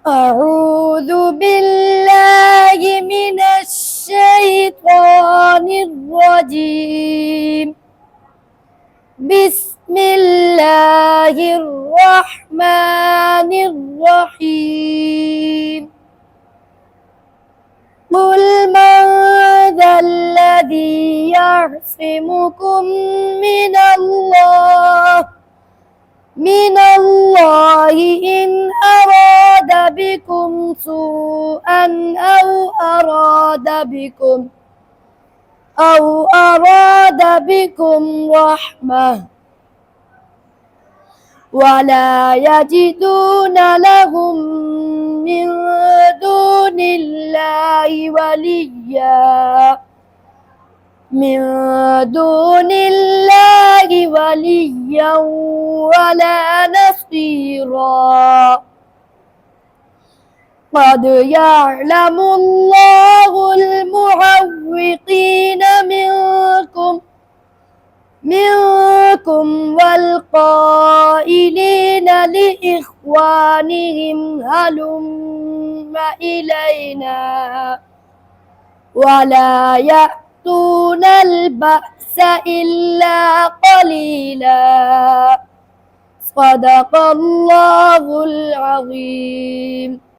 أعوذ بالله من الشيطان الرجيم. بسم الله الرحمن الرحيم. قل من ذا الذي يعصمكم من الله إن أراد بكم سوءا أو أراد بكم رحمة ولا يجدون لهم من دون الله وليا ولا نصيرا. قد يعلم الله المعوقين منكم والقائلين لإخوانهم هلم إلينا ولا يأتون البأس إلا قليلا. صدق الله العظيم.